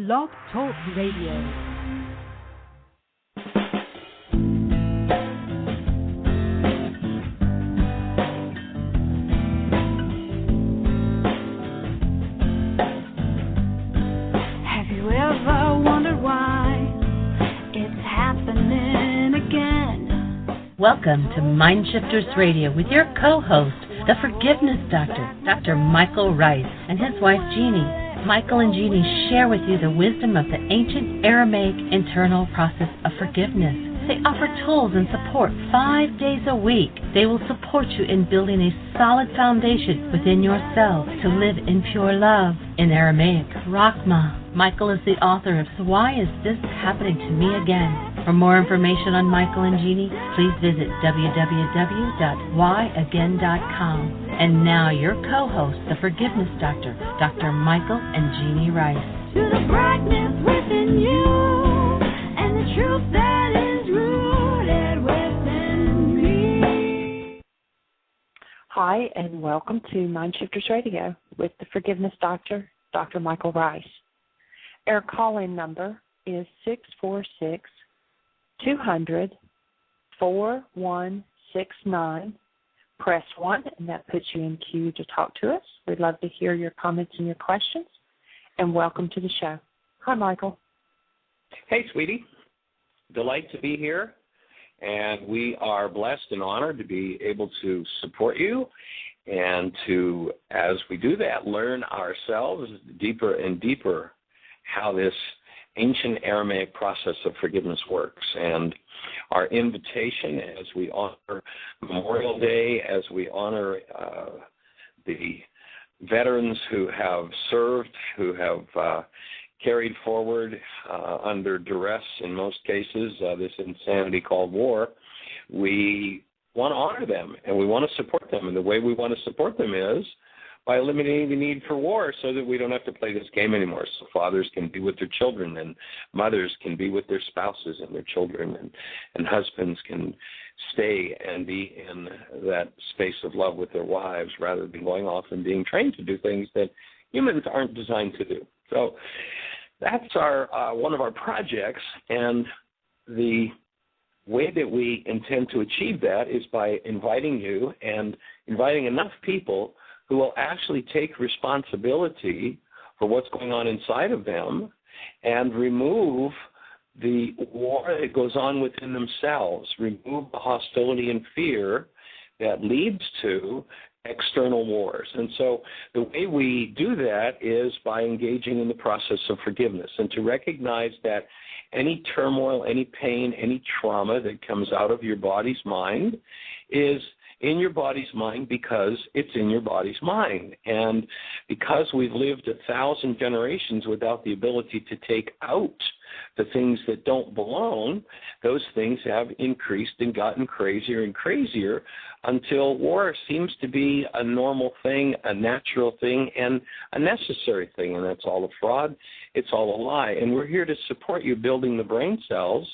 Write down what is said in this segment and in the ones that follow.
Blog Talk Radio. Welcome to MindShifters Radio with your co-host, the Forgiveness Doctor, Dr. Michael Ryce, and his wife, Jeanie. Michael and Jeanie share with you the wisdom of the ancient Aramaic internal process of forgiveness. They offer tools and support 5 days a week. They will support you in building a solid foundation within yourself to live in pure love. In Aramaic, Rachma. Michael is the author of So Why Is This Happening to Me Again? For more information on Michael and Jeanie, please visit www.whyagain.com. And now your co-host, the Forgiveness Doctor, Dr. Michael and Jeanie Ryce. To the brightness within you, and the truth that is rooted within me. Hi, and welcome to MindShifters Radio with the Forgiveness Doctor, Dr. Michael Ryce. Our call-in number is 646-200-4169. Press 1, and that puts you in queue to talk to us. We'd love to hear your comments and your questions. And welcome to the show. Hi, Michael. Hey, sweetie. Delight to be here. And we are blessed and honored to be able to support you and to, as we do that, learn ourselves deeper and deeper how this ancient Aramaic process of forgiveness works. And our invitation as we honor Memorial Day, as we honor the veterans who have served, who have carried forward under duress in most cases, this insanity called war, we want to honor them and we want to support them. And the way we want to support them is by eliminating the need for war so that we don't have to play this game anymore. So fathers can be with their children and mothers can be with their spouses and their children and husbands can stay and be in that space of love with their wives rather than going off and being trained to do things that humans aren't designed to do. So that's our one of our projects, and the way that we intend to achieve that is by inviting you and inviting enough people who will actually take responsibility for what's going on inside of them and remove the war that goes on within themselves, remove the hostility and fear that leads to external wars. And so the way we do that is by engaging in the process of forgiveness and to recognize that any turmoil, any pain, any trauma that comes out of your body's mind is in your body's mind because it's in your body's mind. And because we've lived 1,000 generations without the ability to take out the things that don't belong, those things have increased and gotten crazier and crazier until war seems to be a normal thing, a natural thing, and a necessary thing. And that's all a fraud. It's all a lie. And we're here to support you building the brain cells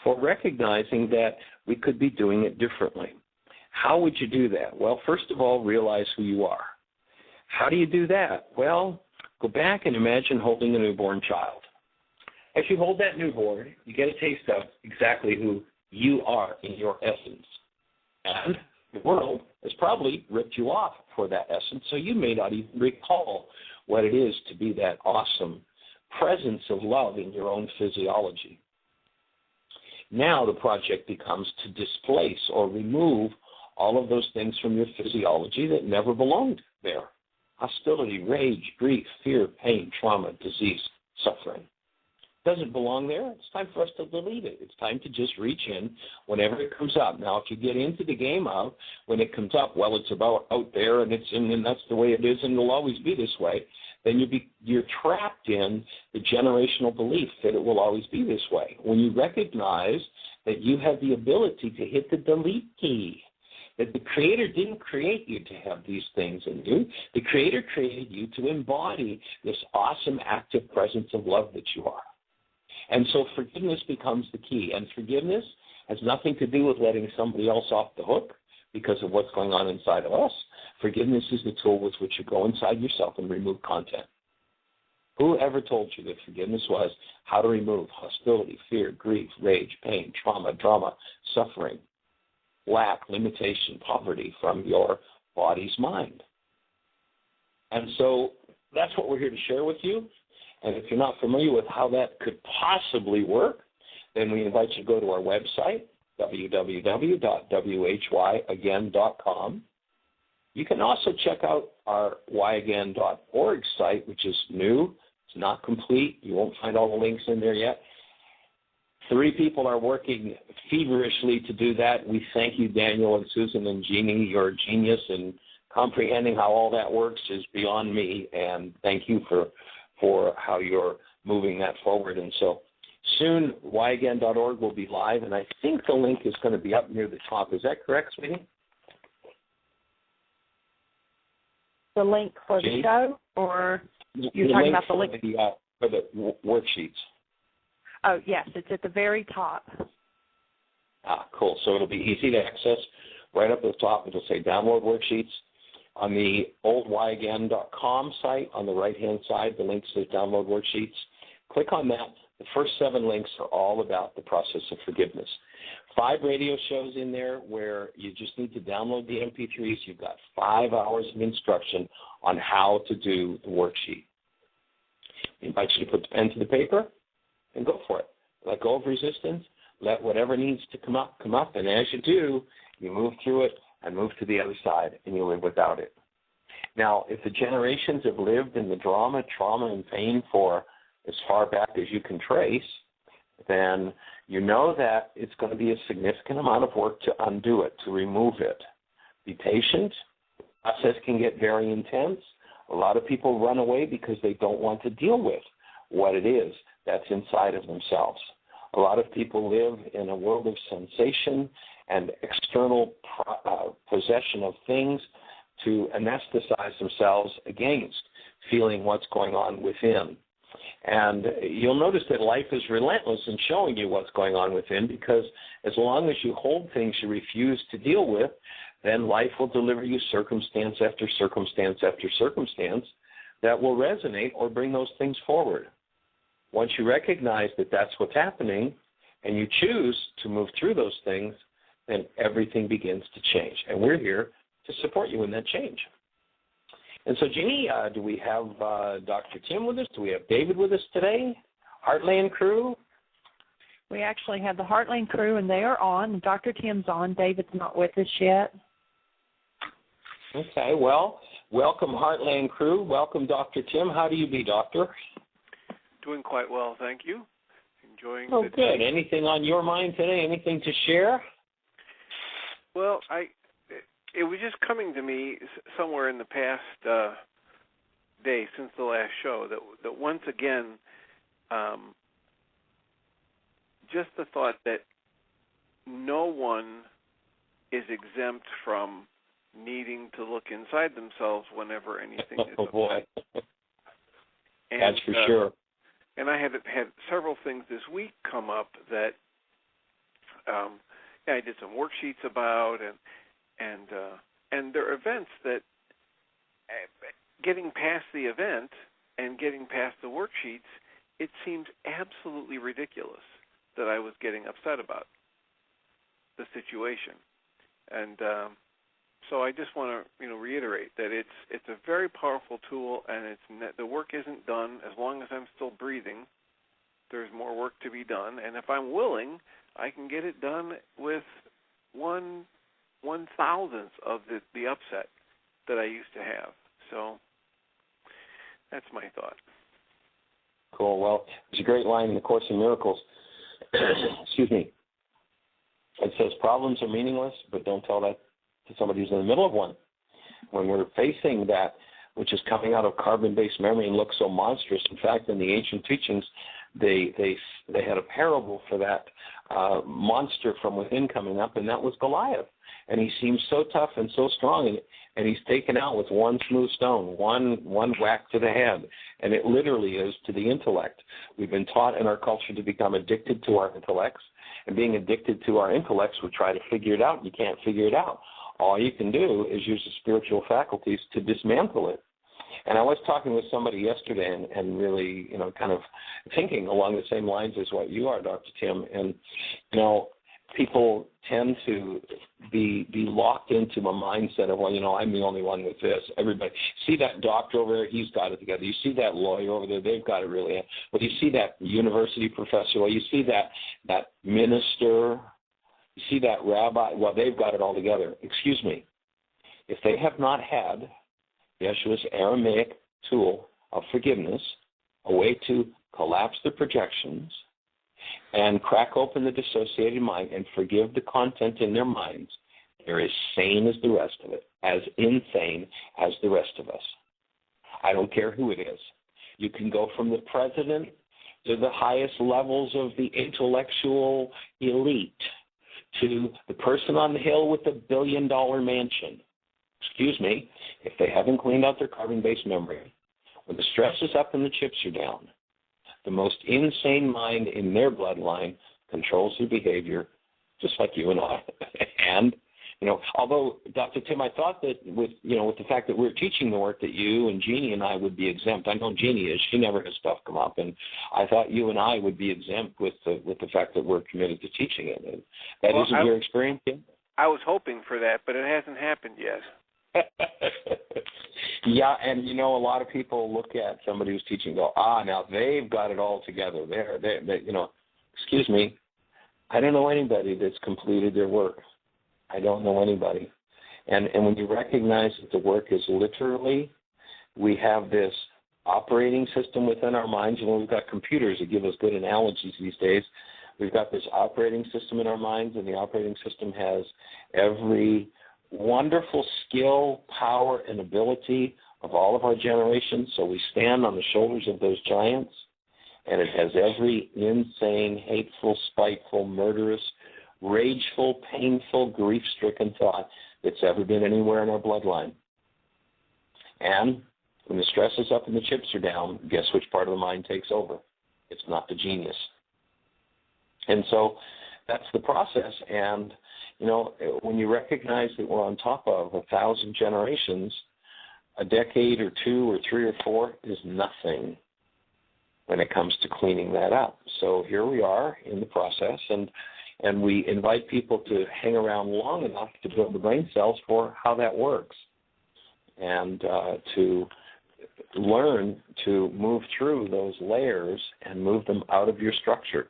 for recognizing that we could be doing it differently. How would you do that? Well, first of all, realize who you are. How do you do that? Well, go back and imagine holding a newborn child. As you hold that newborn, you get a taste of exactly who you are in your essence. And the world has probably ripped you off for that essence, so you may not even recall what it is to be that awesome presence of love in your own physiology. Now the project becomes to displace or remove all of those things from your physiology that never belonged there. Hostility, rage, grief, fear, pain, trauma, disease, suffering. Doesn't belong there. It's time for us to delete it. It's time to just reach in whenever it comes up. Now, if you get into the game of when it comes up, well, it's about out there and it's in, and that's the way it is and it'll always be this way, then you're trapped in the generational belief that it will always be this way. When you recognize that you have the ability to hit the delete key, that the Creator didn't create you to have these things in you. The Creator created you to embody this awesome active presence of love that you are. And so forgiveness becomes the key. And forgiveness has nothing to do with letting somebody else off the hook because of what's going on inside of us. Forgiveness is the tool with which you go inside yourself and remove content. Who ever told you that forgiveness was how to remove hostility, fear, grief, rage, pain, trauma, drama, suffering, lack, limitation, poverty from your body's mind? And so that's what we're here to share with you. And if you're not familiar with how that could possibly work, then we invite you to go to our website, www.whyagain.com. You can also check out our whyagain.org site, which is new. It's not complete. You won't find all the links in there yet. 3 people are working feverishly to do that. We thank you, Daniel and Susan and Jeanie. Your genius in comprehending how all that works is beyond me, and thank you for how you're moving that forward. And so soon, whyagain.org will be live, and I think the link is going to be up near the top. Is that correct, sweetie? The link for the show, or you're talking about the link? For the worksheets. Oh, yes, it's at the very top. Cool. So it'll be easy to access. Right up at the top, it'll say download worksheets. On the old whyagain.com site, on the right-hand side, the link says download worksheets. Click on that. The first 7 links are all about the process of forgiveness. 5 radio shows in there where you just need to download the MP3s. You've got 5 hours of instruction on how to do the worksheet. I invite you to put the pen to the paper and go for it. Let go of resistance. Let whatever needs to come up, and as you do, you move through it and move to the other side, and you live without it. Now, if the generations have lived in the drama, trauma, and pain for as far back as you can trace, then you know that it's going to be a significant amount of work to undo it, to remove it. Be patient. The process can get very intense. A lot of people run away because they don't want to deal with what it is that's inside of themselves. A lot of people live in a world of sensation and external possession of things to anesthetize themselves against feeling what's going on within. And you'll notice that life is relentless in showing you what's going on within, because as long as you hold things you refuse to deal with, then life will deliver you circumstance after circumstance after circumstance that will resonate or bring those things forward. Once you recognize that that's what's happening and you choose to move through those things, then everything begins to change. And we're here to support you in that change. And so, Jeanie, do we have Dr. Tim with us? Do we have David with us today? Heartland crew? We actually have the Heartland crew, and they are on. Dr. Tim's on. David's not with us yet. Okay, well, welcome, Heartland crew. Welcome, Dr. Tim. How do you be, Doctor? Doing quite well, thank you. Enjoying the day. Good. Anything on your mind today? Anything to share? Well, it was just coming to me somewhere in the past day since the last show that once again, just the thought that no one is exempt from needing to look inside themselves whenever anything is Oh, boy. And, that's for sure. And I had several things this week come up that I did some worksheets about, and there are events that getting past the event and getting past the worksheets, it seems absolutely ridiculous that I was getting upset about the situation. And so I just want to reiterate that it's a very powerful tool, and the work isn't done as long as I'm still breathing. There's more work to be done, and if I'm willing, I can get it done with 1/1000th of the upset that I used to have. So that's my thought. Cool. Well, there's a great line in the Course in Miracles. Excuse me. It says, problems are meaningless, but don't tell that to somebody who's in the middle of one. When we're facing that, which is coming out of carbon-based memory and looks so monstrous. In fact, in the ancient teachings, they had a parable for that monster from within coming up, and that was Goliath. And he seems so tough and so strong, and he's taken out with one smooth stone, one whack to the head. And it literally is to the intellect. We've been taught in our culture to become addicted to our intellects, and being addicted to our intellects, we try to figure it out, and you can't figure it out. All you can do is use the spiritual faculties to dismantle it. And I was talking with somebody yesterday and really, kind of thinking along the same lines as what you are, Dr. Tim. And, people tend to be locked into a mindset of, well, I'm the only one with this. Everybody, see that doctor over there, he's got it together. You see that lawyer over there, they've got it really. Well, you see that university professor, well, you see that minister, you see that rabbi, well, they've got it all together. Excuse me. If they have not had Yeshua's Aramaic tool of forgiveness, a way to collapse the projections and crack open the dissociated mind and forgive the content in their minds, they're as sane as the rest of it, as insane as the rest of us. I don't care who it is. You can go from the president to the highest levels of the intellectual elite to the person on the hill with the billion-dollar mansion. Excuse me, if they haven't cleaned out their carbon-based memory, when the stress is up and the chips are down, the most insane mind in their bloodline controls their behavior, just like you and I. And, although, Dr. Tim, I thought that with the fact that we're teaching the work that you and Jeanie and I would be exempt. I know Jeanie is. She never has stuff come up. And I thought you and I would be exempt with the fact that we're committed to teaching it. And that isn't your experience, Tim? I was hoping for that, but it hasn't happened yet. Yeah, and a lot of people look at somebody who's teaching and go, now they've got it all together. They excuse me, I don't know anybody that's completed their work. I don't know anybody. And when you recognize that the work is literally, we have this operating system within our minds, and we've got computers that give us good analogies these days. We've got this operating system in our minds, and the operating system has every wonderful skill, power, and ability of all of our generations. So we stand on the shoulders of those giants, and it has every insane, hateful, spiteful, murderous, rageful, painful, grief-stricken thought that's ever been anywhere in our bloodline. And when the stress is up and the chips are down, guess which part of the mind takes over? It's not the genius. And so that's the process. And when you recognize that we're on top of 1,000 generations, a decade or 2 or 3 or 4 is nothing when it comes to cleaning that up. So here we are in the process, and we invite people to hang around long enough to build the brain cells for how that works and to learn to move through those layers and move them out of your structure.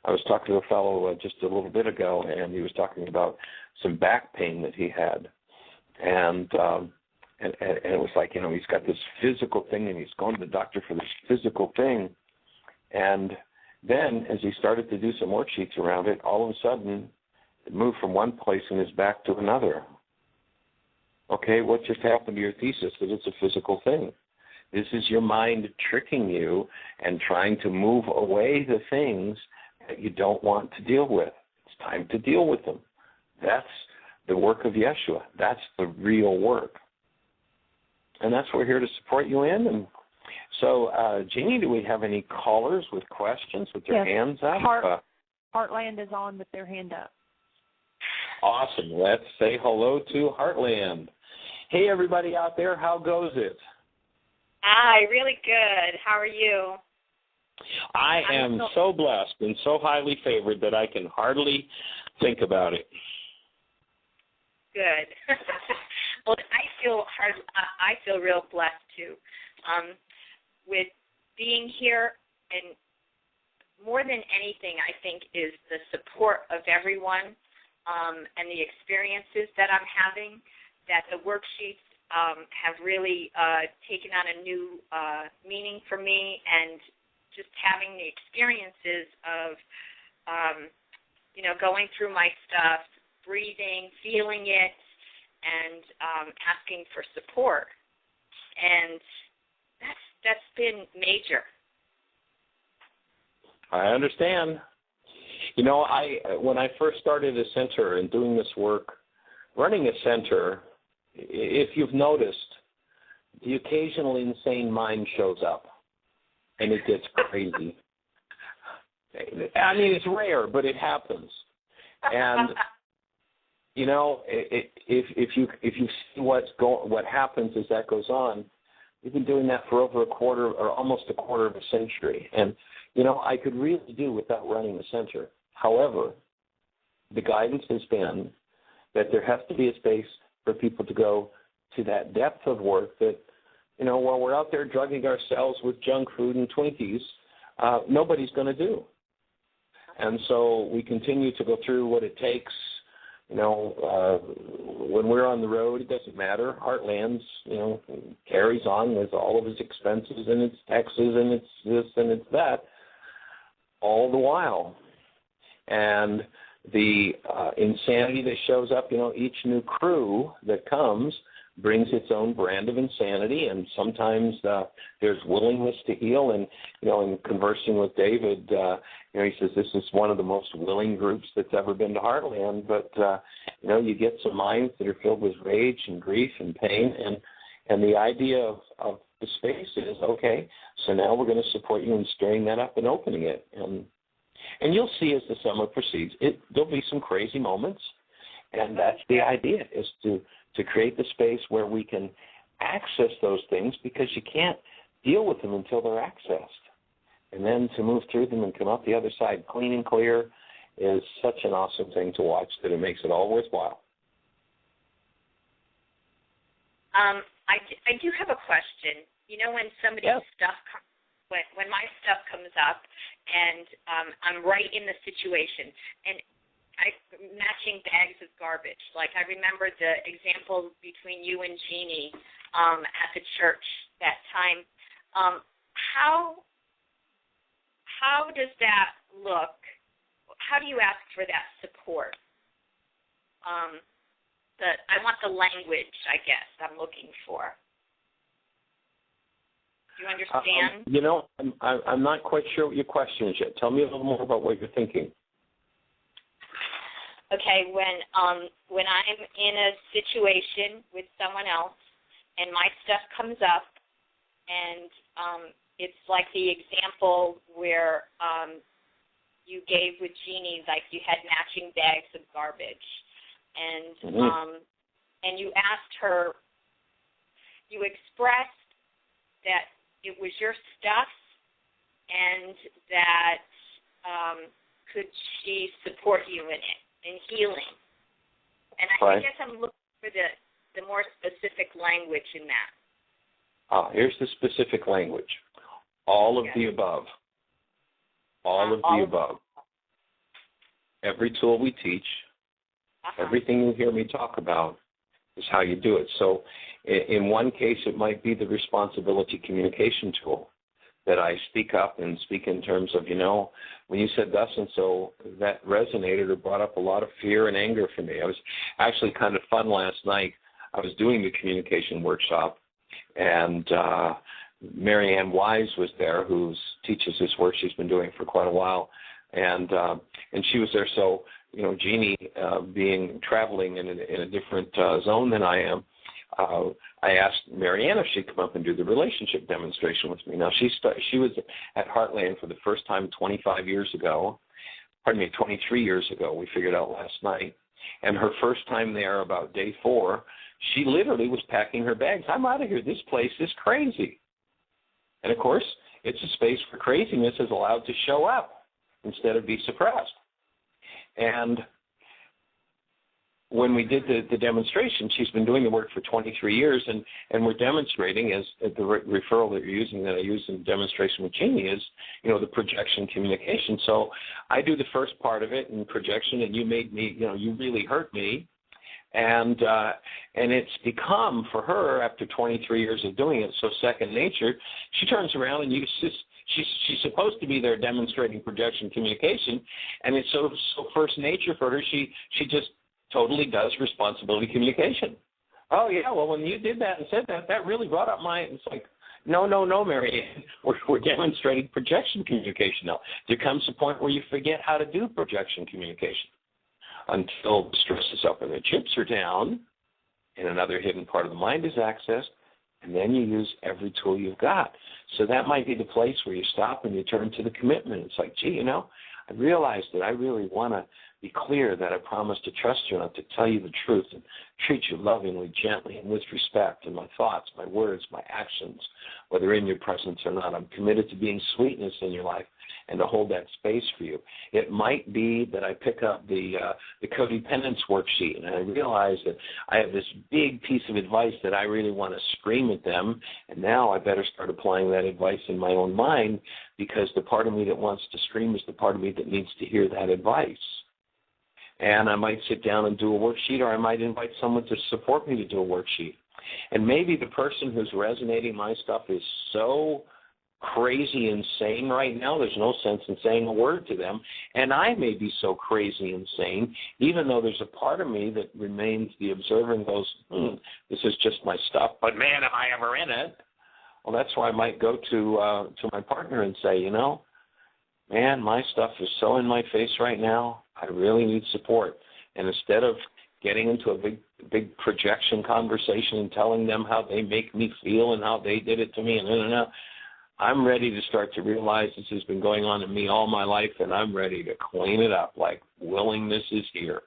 I was talking to a fellow just a little bit ago, and he was talking about some back pain that he had. And it was like, he's got this physical thing, and he's going to the doctor for this physical thing. And then as he started to do some worksheets around it, all of a sudden it moved from one place in his back to another. Okay, what just happened to your thesis that it's a physical thing? This is your mind tricking you and trying to move away the things that you don't want to deal with. It's time to deal with them. That's the work of Yeshua. That's the real work. And that's what we're here to support you in. And so, Jeanie, do we have any callers with questions with their hands up? Heartland is on with their hand up. Awesome. Let's say hello to Heartland. Hey, everybody out there, how goes it? Hi, really good. How are you? I am so blessed and so highly favored that I can hardly think about it. Good. Well, I feel real blessed too. With being here, and more than anything, I think is the support of everyone and the experiences that I'm having. That the worksheets have really taken on a new meaning for me, and just having the experiences of, going through my stuff, breathing, feeling it, and asking for support. And that's been major. I understand. When I first started a center and doing this work, running a center, if you've noticed, the occasional insane mind shows up, and it gets crazy. I mean, it's rare, but it happens. And if you see what happens as that goes on, We've been doing that for over a quarter or almost a quarter of a century. And, I could really do without running a center. However, the guidance has been that there has to be a space for people to go to that depth of work that, while we're out there drugging ourselves with junk food and Twinkies, nobody's going to do. And so we continue to go through what it takes. When we're on the road, it doesn't matter. Heartlands, carries on with all of its expenses and its taxes and its this and its that all the while. And the insanity that shows up, each new crew that comes brings its own brand of insanity, and sometimes there's willingness to heal. And, in conversing with David, he says this is one of the most willing groups that's ever been to Heartland, but, you get some minds that are filled with rage and grief and pain, and the idea of the space is, okay, so now we're going to support you in stirring that up and opening it. And you'll see as the summer proceeds, there'll be some crazy moments, and that's the idea, is to create the space where we can access those things, because you can't deal with them until they're accessed. And then to move through them and come out the other side clean and clear is such an awesome thing to watch that it makes it all worthwhile. I do have a question. When somebody's stuff when my stuff comes up and I'm right in the situation, and matching bags of garbage. Like, I remember the example between you and Jeanie at the church that time. How does that look? How do you ask for that support? I want the language, I guess, I'm looking for. Do you understand? I'm not quite sure what your question is yet. Tell me a little more about what you're thinking. Okay, when I'm in a situation with someone else and my stuff comes up, and it's like the example where you gave with Jeanie, like you had matching bags of garbage, and and you asked her, you expressed that it was your stuff, and that could she support you in it, in healing. And I guess I'm looking for the more specific language in that. Here's the specific language. All of the above. All of the above. Every tool we teach, everything you hear me talk about is how you do it. So in one case, it might be the responsibility communication tool, that I speak up and speak in terms of, when you said thus and so, that resonated or brought up a lot of fear and anger for me. It was actually kind of fun last night. I was doing the communication workshop, and Marianne Wise was there, who teaches this work she's been doing for quite a while, and she was there. So, Jeanie, being traveling in a different zone than I am, I asked Marianne if she'd come up and do the relationship demonstration with me. Now, she was at Heartland for the first time 23 years ago. We figured out last night. And her first time there, about day 4, she literally was packing her bags. I'm out of here. This place is crazy. And, of course, it's a space where craziness is allowed to show up instead of be suppressed. And when we did the demonstration, she's been doing the work for 23 years, and we're demonstrating, as the referral that you're using, that I use in demonstration with Jeanie, is, the projection communication. So I do the first part of it in projection, and you made me, you really hurt me. And it's become, for her, after 23 years of doing it, so second nature. She turns around and she's supposed to be there demonstrating projection communication, and it's so first nature for her. She just totally does responsibility communication. Oh, yeah, well, when you did that and said that really brought up it's like, no, Marianne, we're demonstrating projection communication now. There comes a point where you forget how to do projection communication until the stress is up and the chips are down and another hidden part of the mind is accessed, and then you use every tool you've got. So that might be the place where you stop and you turn to the commitment. It's like, gee, I realized that I really want to be clear that I promise to trust you enough to tell you the truth and treat you lovingly, gently, and with respect in my thoughts, my words, my actions, whether in your presence or not. I'm committed to being sweetness in your life and to hold that space for you. It might be that I pick up the codependence worksheet and I realize that I have this big piece of advice that I really want to scream at them, and now I better start applying that advice in my own mind, because the part of me that wants to scream is the part of me that needs to hear that advice. And I might sit down and do a worksheet, or I might invite someone to support me to do a worksheet. And maybe the person who's resonating my stuff is so crazy insane right now, there's no sense in saying a word to them. And I may be so crazy insane, even though there's a part of me that remains the observer and goes, this is just my stuff, but man, am I ever in it? Well, that's why I might go to my partner and say, man, my stuff is so in my face right now, I really need support. And instead of getting into a big projection conversation and telling them how they make me feel and how they did it to me, and I'm ready to start to realize this has been going on in me all my life, and I'm ready to clean it up, like willingness is here.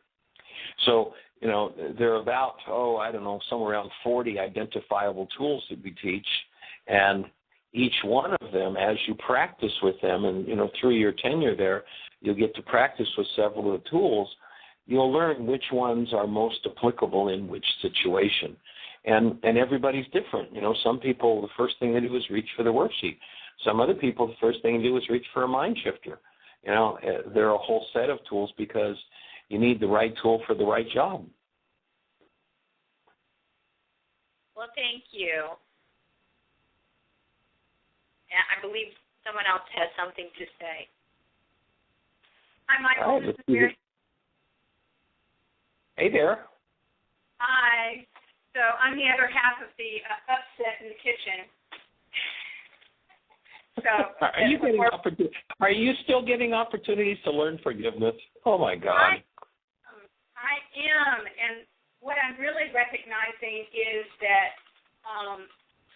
So, there are about, somewhere around 40 identifiable tools that we teach, and each one of them, as you practice with them, and, through your tenure there, you'll get to practice with several of the tools, you'll learn which ones are most applicable in which situation. And everybody's different. Some people, the first thing they do is reach for the worksheet. Some other people, the first thing they do is reach for a mind shifter. There are a whole set of tools because you need the right tool for the right job. Well, thank you. I believe someone else has something to say. Hi, Michael. This is Mary. Hey there. Hi. So I'm the other half of the upset in the kitchen. So Are you still getting opportunities to learn forgiveness? Oh my God. I am, and what I'm really recognizing is that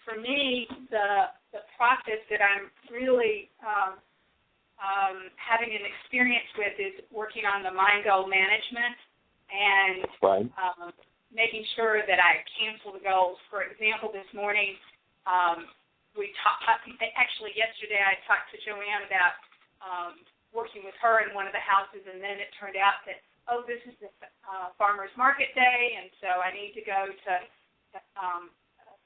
for me, the process that I'm really having an experience with is working on the mind goal management and making sure that I cancel the goals. For example, this morning, actually yesterday I talked to Joanne about working with her in one of the houses, and then it turned out that, this is the farmer's market day, and so I need to go to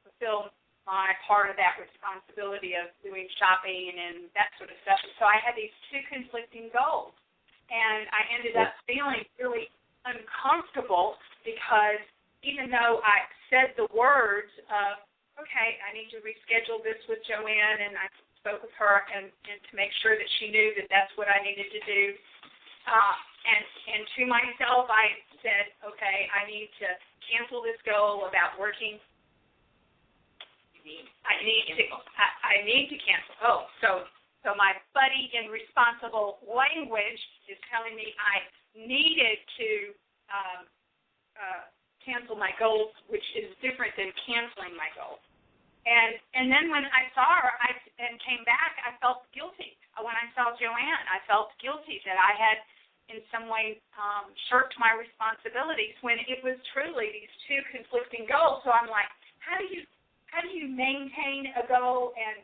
fulfill my part of that responsibility of doing shopping and that sort of stuff. And so I had these two conflicting goals, and I ended up feeling really uncomfortable because even though I said the words of, okay, I need to reschedule this with Joanne, and I spoke with her and to make sure that she knew that that's what I needed to do. And to myself, I said, okay, I need to cancel this goal about working. I need to cancel. So my buddy in responsible language is telling me I needed to cancel my goals, which is different than canceling my goals. And then when I saw her and came back, I felt guilty. When I saw Joanne, I felt guilty that I had in some way shirked my responsibilities when it was truly these two conflicting goals. So I'm like, how do you maintain a goal and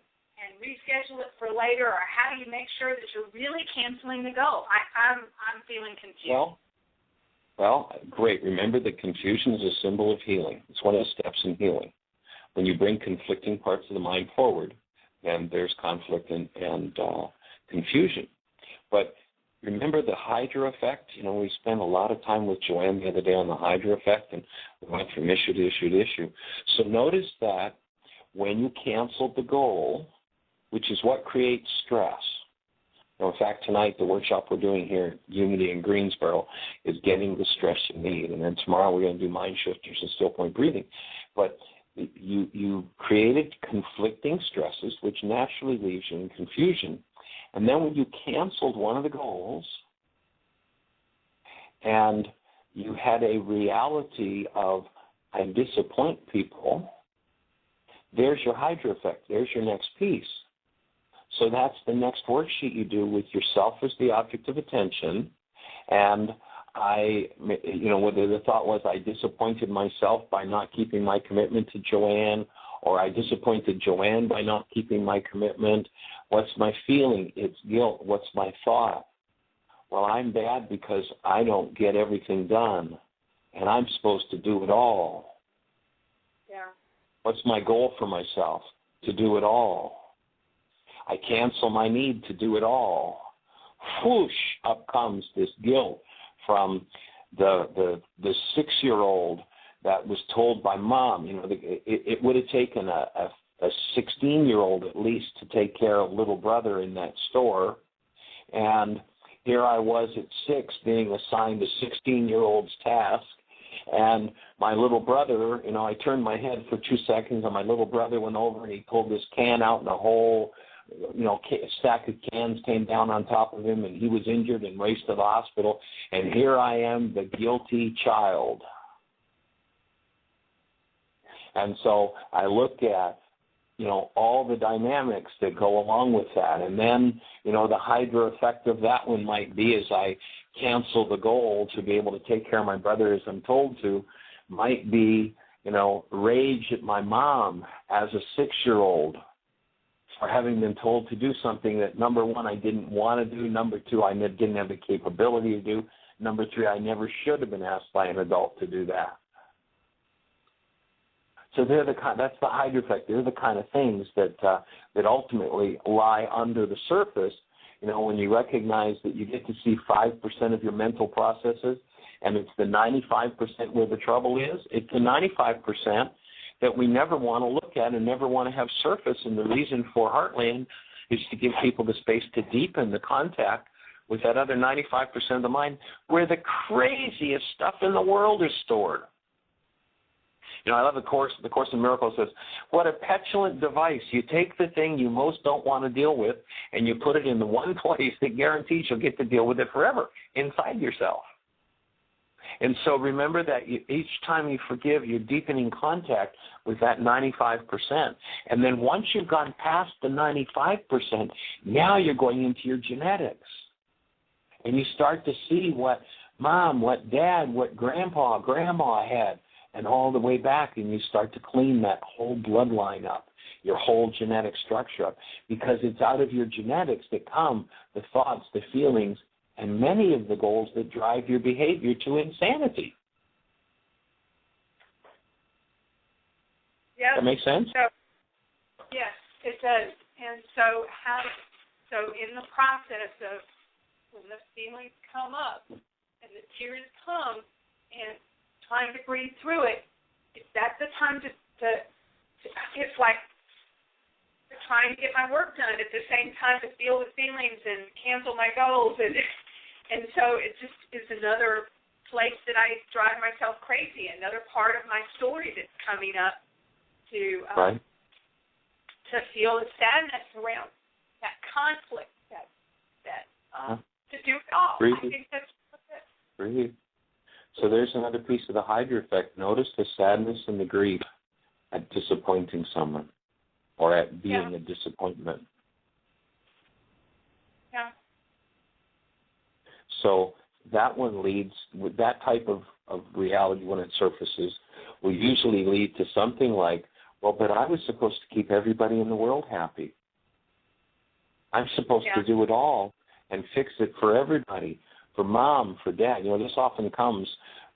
reschedule it for later, or how do you make sure that you're really canceling the goal? I'm feeling confused. Well, great. Remember that confusion is a symbol of healing. It's one of the steps in healing. When you bring conflicting parts of the mind forward, then there's conflict and confusion. But remember the Hydra effect? We spent a lot of time with Joanne the other day on the Hydra effect, and we went from issue to issue to issue. So notice that when you canceled the goal, which is what creates stress. In fact, tonight the workshop we're doing here at Unity in Greensboro is getting the stress you need. And then tomorrow we're going to do MindShifters and still point breathing. But you created conflicting stresses, which naturally leaves you in confusion. And then when you canceled one of the goals and you had a reality of, I disappoint people, there's your Hydra effect. There's your next piece. So that's the next worksheet you do with yourself as the object of attention. And whether the thought was I disappointed myself by not keeping my commitment to Joanne, or I disappointed Joanne by not keeping my commitment. What's my feeling? It's guilt. What's my thought? Well, I'm bad because I don't get everything done, and I'm supposed to do it all. Yeah. What's my goal for myself? To do it all. I cancel my need to do it all. Whoosh, up comes this guilt from the 6-year-old that was told by mom. It would have taken a 16-year-old at least to take care of little brother in that store, and here I was at 6 being assigned a 16-year-old's task, and my little brother, I turned my head for 2 seconds, and my little brother went over and he pulled this can out, and a whole stack of cans came down on top of him, and he was injured and raced to the hospital, and here I am, the guilty child. And so I look at, all the dynamics that go along with that. And then, the hydra effect of that one might be as I cancel the goal to be able to take care of my brother as I'm told to, might be, rage at my mom as a 6-year-old for having been told to do something that, number one, I didn't want to do. Number two, I didn't have the capability to do. Number three, I never should have been asked by an adult to do that. So that's the hydra effect. They're the kind of things that ultimately lie under the surface. When you recognize that you get to see 5% of your mental processes, and it's the 95% where the trouble is. It's the 95% that we never want to look at and never want to have surface. And the reason for Heartland is to give people the space to deepen the contact with that other 95% of the mind, where the craziest stuff in the world is stored. I love the Course in Miracles says, what a petulant device. You take the thing you most don't want to deal with and you put it in the one place that guarantees you'll get to deal with it forever, inside yourself. And so remember that each time you forgive, you're deepening contact with that 95%. And then once you've gone past the 95%, now you're going into your genetics. And you start to see what mom, what dad, what grandpa, grandma had, and all the way back, and you start to clean that whole bloodline up, your whole genetic structure up, because it's out of your genetics that come the thoughts, the feelings, and many of the goals that drive your behavior to insanity. Yes. That make sense? So, yes, it does. And so in the process of when the feelings come up and the tears come and trying to breathe through it, that's the time to it's like trying to get my work done at the same time to feel the feelings and cancel my goals, and so it just is another place that I drive myself crazy, another part of my story that's coming up to feel the sadness around that conflict, that to do it all. Breathe. I think that's it. Breathe. So there's another piece of the hydra effect. Notice the sadness and the grief at disappointing someone or at being a disappointment. Yeah. So that one leads, with that type of reality when it surfaces, will usually lead to something like, well, but I was supposed to keep everybody in the world happy. I'm supposed to do it all and fix it for everybody. For mom, for dad. This often comes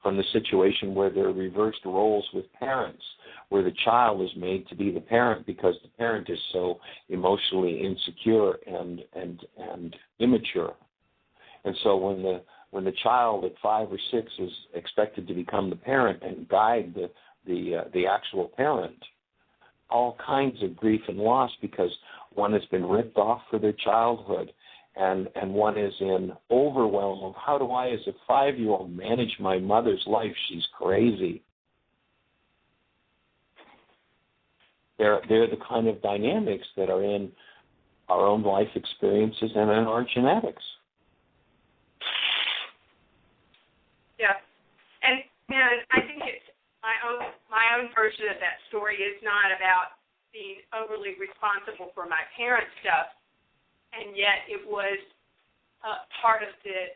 from the situation where there are reversed roles with parents, where the child is made to be the parent because the parent is so emotionally insecure and immature. And so when the child at 5 or 6 is expected to become the parent and guide the actual parent, all kinds of grief and loss because one has been ripped off for their childhood. And one is in overwhelm of how do I, as a 5-year-old, manage my mother's life? She's crazy. They're the kind of dynamics that are in our own life experiences and in our genetics. Yeah, and I think it's my own version of that story is not about being overly responsible for my parents' stuff. and yet it was part of the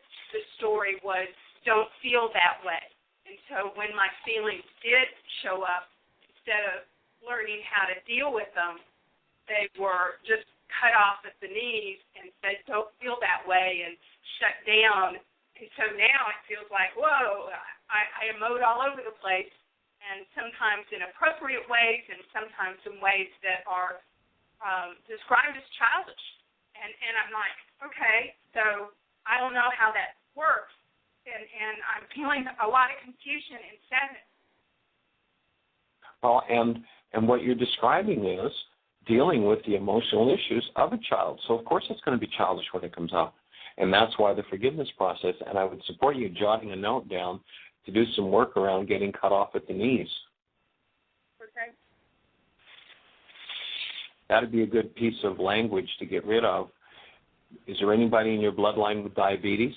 story was don't feel that way. And so when my feelings did show up, instead of learning how to deal with them, they were just cut off at the knees and said, don't feel that way, and shut down. And so now it feels like, whoa, I emote all over the place, and sometimes in appropriate ways and sometimes in ways that are described as childish. And I'm like, okay, so I don't know how that works, and I'm feeling a lot of confusion and sadness. Well, and what you're describing is dealing with the emotional issues of a child. So, of course, it's going to be childish when it comes out. And that's why the forgiveness process, and I would support you jotting a note down to do some work around getting cut off at the knees. Okay. That would be a good piece of language to get rid of. Is there anybody in your bloodline with diabetes?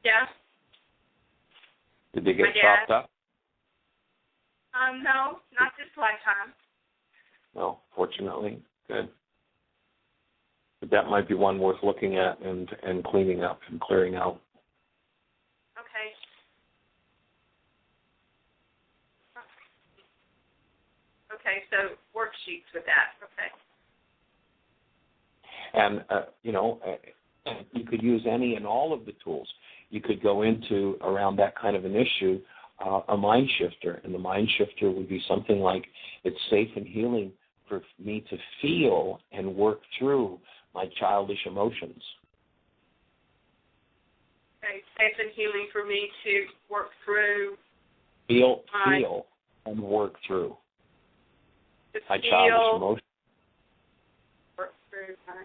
Yeah. Did they get chopped up? No, not this lifetime. No, fortunately. Good. But that might be one worth looking at and cleaning up and clearing out. Okay. Okay, so worksheets with that. Okay. And, you could use any and all of the tools. You could go into, around that kind of an issue, a mind shifter. And the mind shifter would be something like, it's safe and healing for me to feel and work through my childish emotions. Okay, safe and healing for me to work through. Feel and work through my childish emotions. Work through my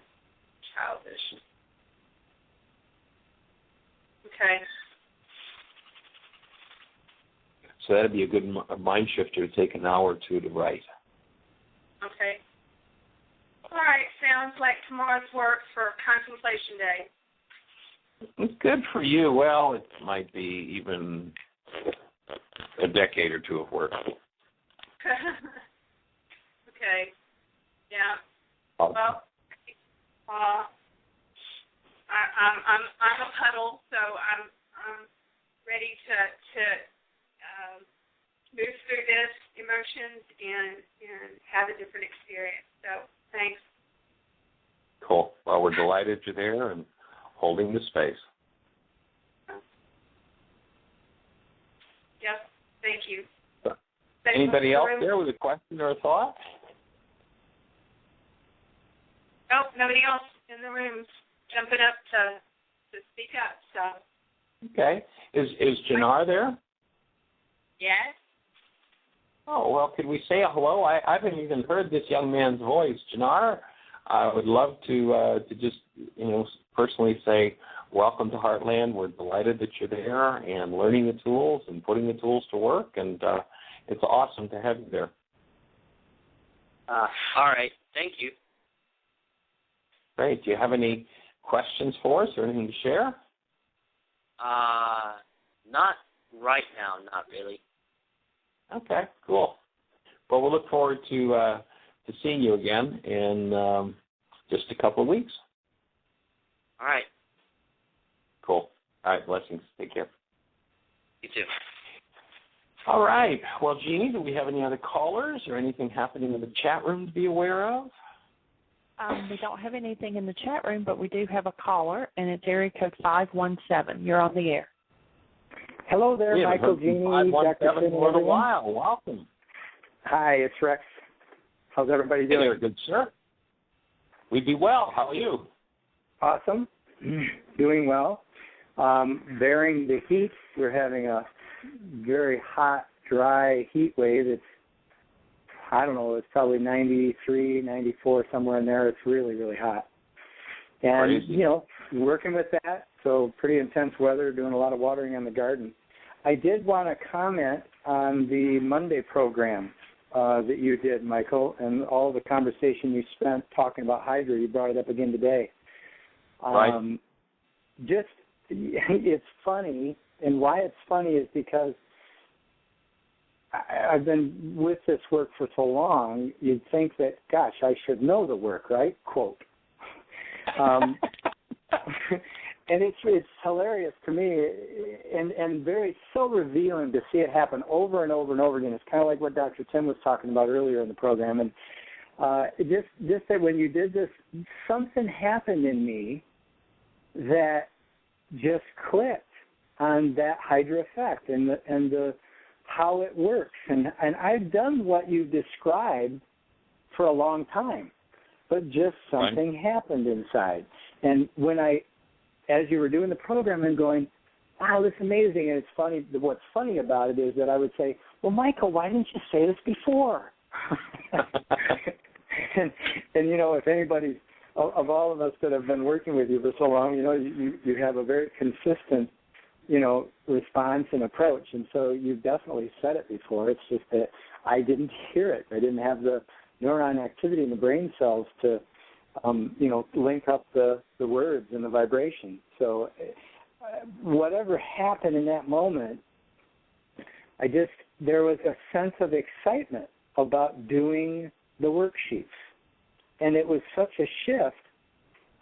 childish. Okay. So that'd be a good mind shifter to take an hour or two to write. Okay. All right, sounds like tomorrow's work for Contemplation Day. It's good for you. Well, it might be even a decade or two of work. Okay. Yeah. Awesome. Well, I'm a puddle, so I'm ready to move through this emotions and have a different experience. So thanks. Cool. Well, we're delighted you're there and holding the space. Yep. Thank you. Anybody else there with a question or a thought? Nope, nobody else in the room jumping up to speak up. So. Okay. Is Janar there? Yes. Oh, well, could we say a hello? I haven't even heard this young man's voice. Janar, I would love to just, personally say welcome to Heartland. We're delighted that you're there and learning the tools and putting the tools to work, and it's awesome to have you there. All right. Thank you. Great. Do you have any questions for us or anything to share? Not right now, not really. Okay, cool. Well, we'll look forward to seeing you again in just a couple of weeks. All right. Cool. All right, blessings. Take care. You too. All right. Well, Jeanie, do we have any other callers or anything happening in the chat room to be aware of? We don't have anything in the chat room, but we do have a caller, and it's area code 517. You're on the air. Hello there, Michael, Jeanie, Dr. Finney, for a while. Welcome. Hi, it's Rex. How's everybody doing? Hey there, good sir. We'd be well. How are you? Awesome. Doing well. Bearing the heat. We're having a very hot, dry heat wave. It's probably 93, 94, somewhere in there. It's really, really hot. And, Crazy. Working with that, so pretty intense weather, doing a lot of watering on the garden. I did want to comment on the Monday program that you did, Michael, and all the conversation you spent talking about Hydra. You brought it up again today. Right. It's funny, and why it's funny is because I've been with this work for so long, you'd think that, gosh, I should know the work, right? Quote. And it's hilarious to me, and so revealing to see it happen over and over and over again. It's kind of like what Dr. Tim was talking about earlier in the program, and just that when you did this, something happened in me that just clicked on that Hydra effect and the how it works. And I've done what you described for a long time, but just something happened inside. And when as you were doing the program and going, wow, this is amazing, and it's funny, what's funny about it is that I would say, well, Michael, why didn't you say this before? and if anybody, of all of us that have been working with you for so long, you have a very consistent, response and approach, and so you've definitely said it before. It's just that I didn't hear it. I didn't have the neuron activity in the brain cells to link up the words and the vibration. So whatever happened in that moment, there was a sense of excitement about doing the worksheets. And it was such a shift.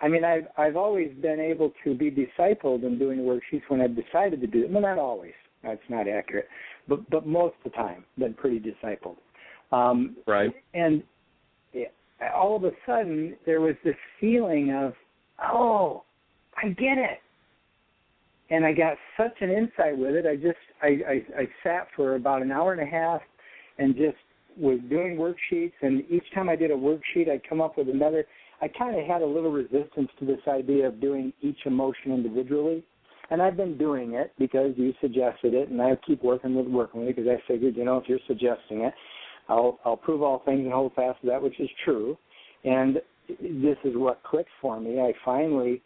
I mean, I've always been able to be discipled in doing the worksheets when I've decided to do it. Well, not always. That's not accurate. But most of the time, been pretty discipled. Right. And all of a sudden, there was this feeling of, oh, I get it. And I got such an insight with it. I sat for about an hour and a half and just was doing worksheets. And each time I did a worksheet, I'd come up with another. I kind of had a little resistance to this idea of doing each emotion individually. And I've been doing it because you suggested it, and I keep working with it because I figured, if you're suggesting it, I'll prove all things and hold fast to that, which is true. And this is what clicked for me. I finally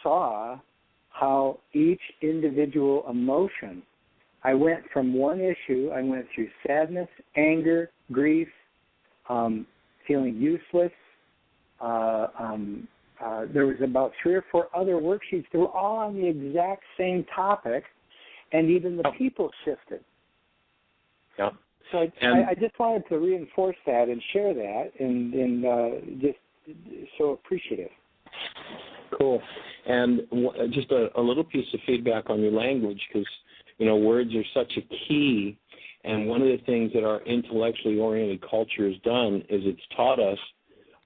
saw how each individual emotion, I went from one issue, I went through sadness, anger, grief, feeling useless. There was about 3 or 4 other worksheets that were all on the exact same topic, and even the people shifted. Yeah. So I just wanted to reinforce that and share that, and just so appreciative. Cool. And just a little piece of feedback on your language, because, words are such a key, and one of the things that our intellectually oriented culture has done is it's taught us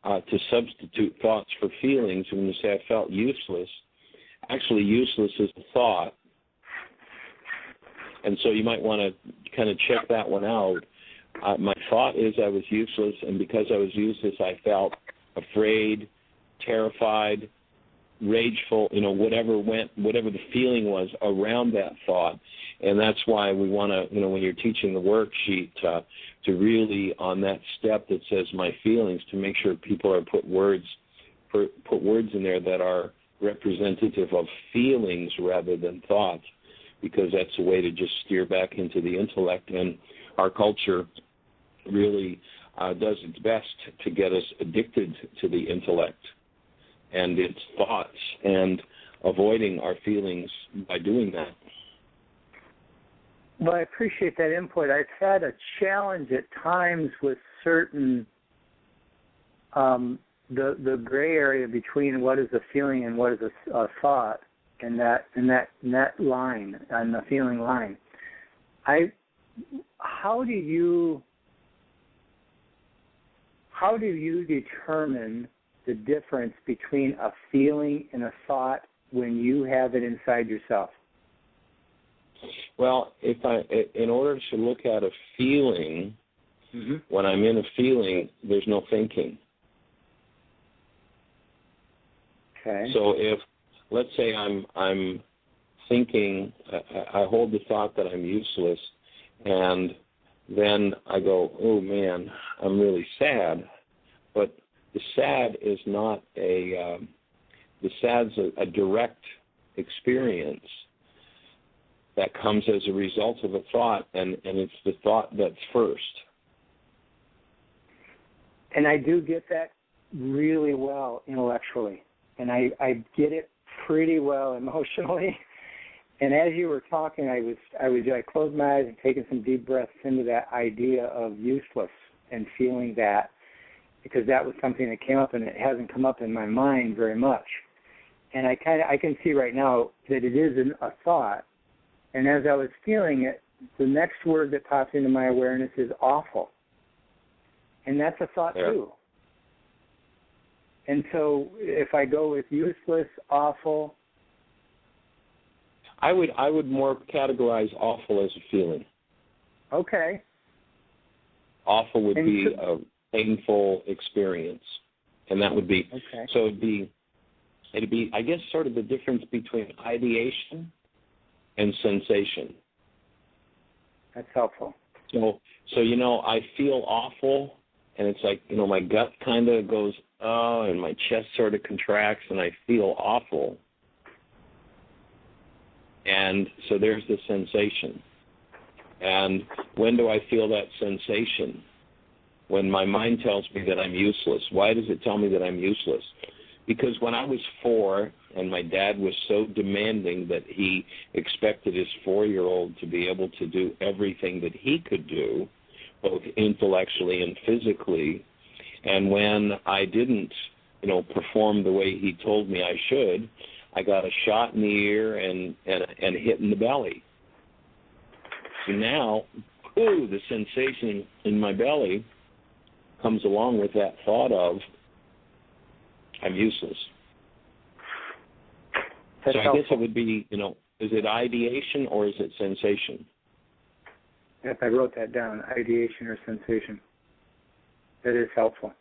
to substitute thoughts for feelings. And when you say I felt useless, actually useless is a thought. And so you might want to kind of check that one out. My thought is I was useless, and because I was useless, I felt afraid, terrified, rageful, whatever the feeling was around that thought. And that's why we want to, when you're teaching the worksheet, to really, on that step that says my feelings, to make sure people are put words in there that are representative of feelings rather than thoughts, because that's a way to just steer back into the intellect. And our culture really does its best to get us addicted to the intellect and its thoughts, and avoiding our feelings by doing that. Well, I appreciate that input. I've had a challenge at times with certain the gray area between what is a feeling and what is a thought, and that line, on the feeling line. How do you determine the difference between a feeling and a thought when you have it inside yourself? Well, in order to look at a feeling, when I'm in a feeling, there's no thinking. Okay. So if, let's say I'm thinking, I hold the thought that I'm useless, and then I go, oh man, I'm really sad. But the sad is not the sad's a direct experience that comes as a result of a thought, and it's the thought that's first. And I do get that really well intellectually, and I get it pretty well emotionally. And as you were talking, I closed my eyes and taking some deep breaths into that idea of useless and feeling that. because that was something that came up, and it hasn't come up in my mind very much. And I can see right now that it is a thought. And as I was feeling it, the next word that popped into my awareness is awful. And that's a thought too. And so if I go with useless, awful, I would more categorize awful as a feeling. Okay. Awful would be a painful experience, and that would be so. It'd be I guess sort of the difference between ideation and sensation. That's helpful. So I feel awful, and it's like my gut kind of goes and my chest sort of contracts, and I feel awful. And so there's the sensation. And when do I feel that sensation? When my mind tells me that I'm useless. Why does it tell me that I'm useless? Because when I was 4 and my dad was so demanding that he expected his 4-year-old to be able to do everything that he could do, both intellectually and physically, and when I didn't, perform the way he told me I should, I got a shot in the ear and hit in the belly. So now, the sensation in my belly comes along with that thought of I'm useless. So I guess it would be, is it ideation or is it sensation? If I wrote that down, ideation or sensation. That is helpful.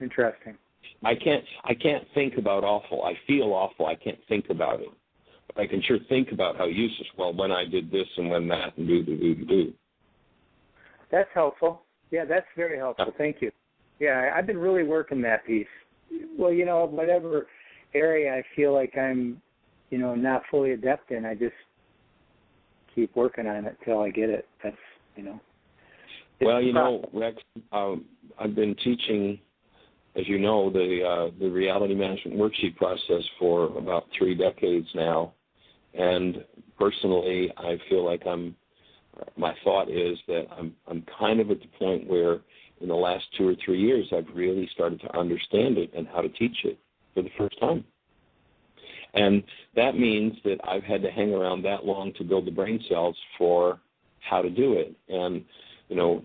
Interesting. I can't think about awful. I feel awful. I can't think about it. But I can sure think about how useless. Well, when I did this and when that and do. That's helpful. Yeah, that's very helpful. Thank you. Yeah, I've been really working that piece. Well, whatever area I feel like I'm, not fully adept in, I just keep working on it till I get it. That's, Well, Rex, I've been teaching, as you know, the reality management worksheet process for about 3 decades now. And personally, I feel like my thought is that I'm kind of at the point where in the last 2 or 3 years, I've really started to understand it and how to teach it for the first time. And that means that I've had to hang around that long to build the brain cells for how to do it. And,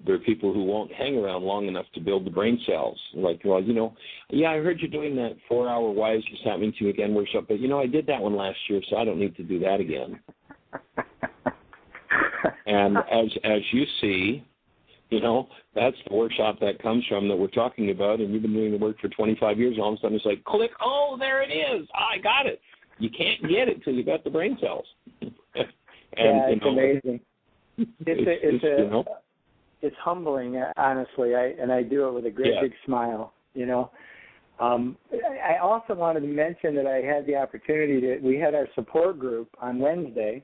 there are people who won't hang around long enough to build the brain cells. Like, I heard you doing that 4-hour Why Is This Happening to You Again workshop, but, I did that one last year, so I don't need to do that again. And as you see, that's the workshop that comes from that we're talking about, and you've been doing the work for 25 years, and all of a sudden it's like, click, there it is. I got it. You can't get it till you got the brain cells. It's amazing. It's humbling, honestly, and I do it with a great big smile, I also wanted to mention that I had the opportunity we had our support group on Wednesday,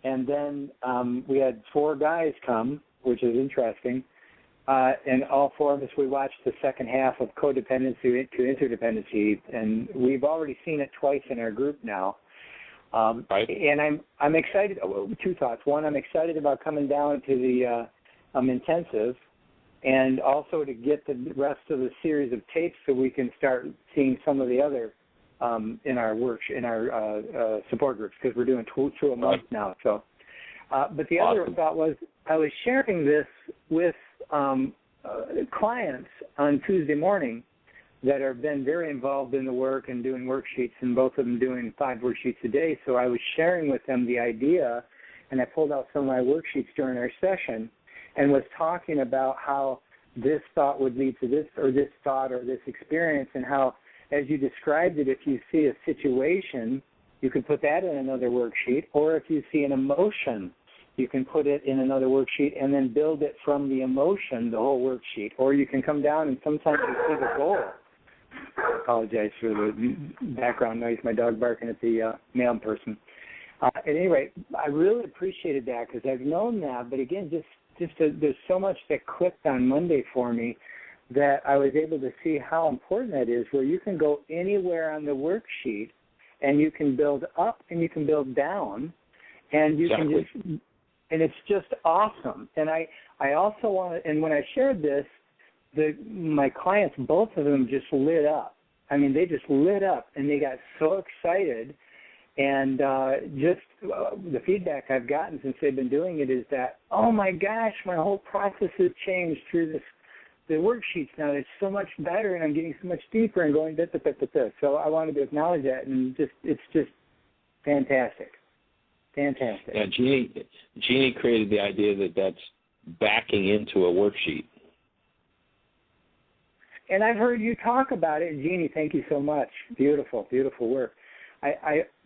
and then we had 4 guys come, which is interesting, and all 4 of us, we watched the second half of Codependency to Interdependency, and we've already seen it twice in our group now. Right. And I'm excited. 2 thoughts. One, I'm excited about coming down to the intensive, and also to get the rest of the series of tapes so we can start seeing some of the other in our support groups, because we're doing 2 a month now. So, but the other thought was I was sharing this with clients on Tuesday morning that have been very involved in the work and doing worksheets, and both of them doing 5 worksheets a day. So I was sharing with them the idea, and I pulled out some of my worksheets during our session and was talking about how this thought would lead to this, or this thought or this experience, and how, as you described it, if you see a situation, you can put that in another worksheet, or if you see an emotion, you can put it in another worksheet and then build it from the emotion, the whole worksheet. Or you can come down and sometimes you see the goal. I apologize for the background noise, my dog barking at the mail person. At any rate, I really appreciated that, because I've known that, but again, there's so much that clicked on Monday for me that I was able to see how important that is, where you can go anywhere on the worksheet and you can build up and you can build down, and you can just, and it's just awesome. And I also want to, and when I shared this, my clients, both of them just lit up. I mean, they just lit up, and they got so excited. And the feedback I've gotten since they've been doing it is that, oh my gosh, my whole process has changed through the worksheets now. It's so much better, and I'm getting so much deeper and going this. So I wanted to acknowledge that, and it's just fantastic. Fantastic. Yeah, Jeanie created the idea that that's backing into a worksheet. And I've heard you talk about it. Jeanie, thank you so much. Beautiful, beautiful work.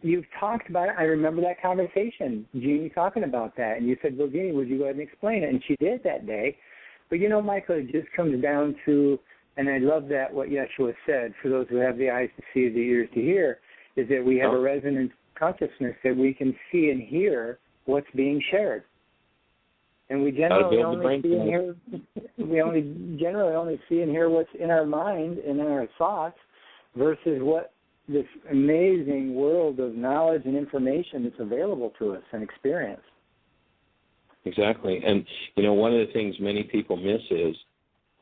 You've talked about it. I remember that conversation, Jeanie talking about that. And you said, well, Jeanie, would you go ahead and explain it? And she did that day. But, Michael, it just comes down to, and I love that what Yeshua said, for those who have the eyes to see, the ears to hear, is that we have a resonant consciousness that we can see and hear what's being shared. And we generally only see and hear, generally only see and hear what's in our mind and in our thoughts versus what this amazing world of knowledge and information that's available to us and experience. Exactly. And, one of the things many people miss is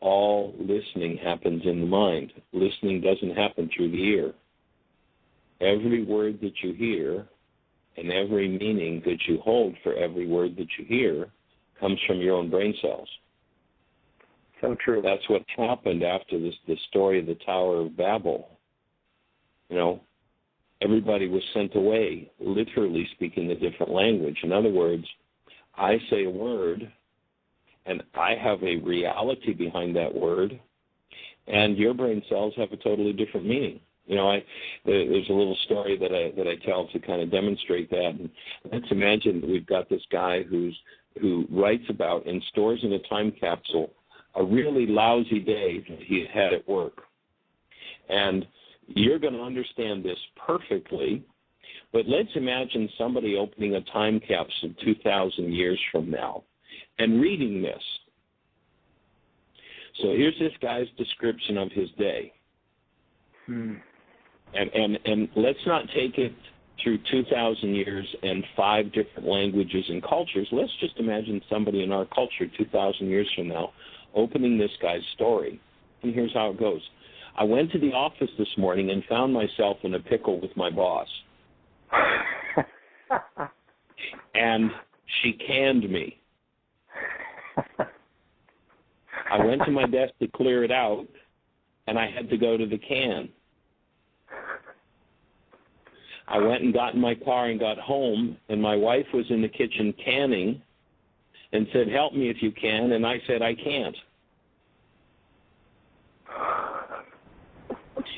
all listening happens in the mind. Listening doesn't happen through the ear. Every word that you hear and every meaning that you hold for every word that you hear comes from your own brain cells. So true. That's what happened after the story of the Tower of Babel. Everybody was sent away, literally speaking a different language. In other words, I say a word, and I have a reality behind that word, and your brain cells have a totally different meaning. There's a little story that I tell to kind of demonstrate that. And let's imagine that we've got this guy who writes about and stores in a time capsule a really lousy day that he had at work. And you're going to understand this perfectly, but let's imagine somebody opening a time capsule 2,000 years from now and reading this. So here's this guy's description of his day. And let's not take it through 2,000 years and 5 different languages and cultures. Let's just imagine somebody in our culture 2,000 years from now opening this guy's story. And here's how it goes. I went to the office this morning and found myself in a pickle with my boss. And she canned me. I went to my desk to clear it out, and I had to go to the can. I went and got in my car and got home, and my wife was in the kitchen canning and said, help me if you can, and I said, I can't.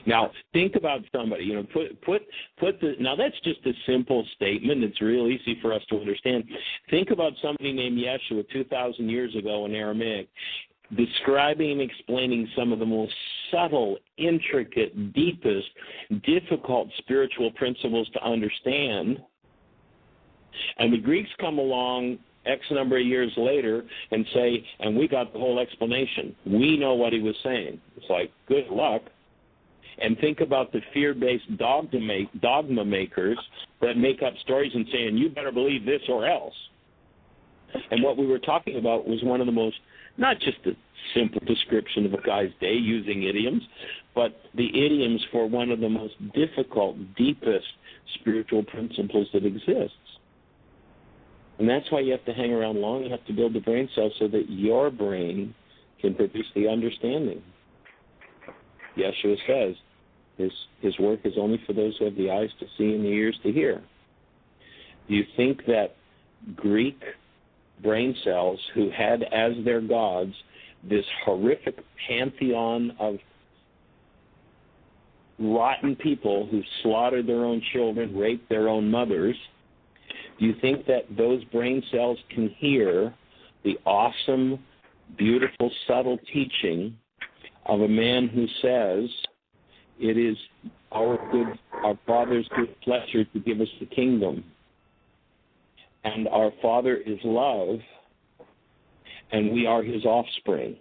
Now, think about somebody, now that's just a simple statement. It's real easy for us to understand. Think about somebody named Yeshua 2,000 years ago in Aramaic, describing and explaining some of the most subtle, intricate, deepest, difficult spiritual principles to understand. And the Greeks come along X number of years later and say, and we got the whole explanation. We know what he was saying. It's like, good luck. And think about the fear-based dogma makers that make up stories and saying, you better believe this or else. And what we were talking about was one of the most, not just a simple description of a guy's day using idioms, but the idioms for one of the most difficult, deepest spiritual principles that exists. And that's why you have to hang around long enough to build the brain cells so that your brain can produce the understanding. Yeshua says his work is only for those who have the eyes to see and the ears to hear. Do you think that Greek brain cells who had as their gods this horrific pantheon of rotten people who slaughtered their own children, raped their own mothers, do you think that those brain cells can hear the awesome, beautiful, subtle teaching of a man who says, it is our Father's good pleasure to give us the kingdom, and our Father is love, and we are his offspring?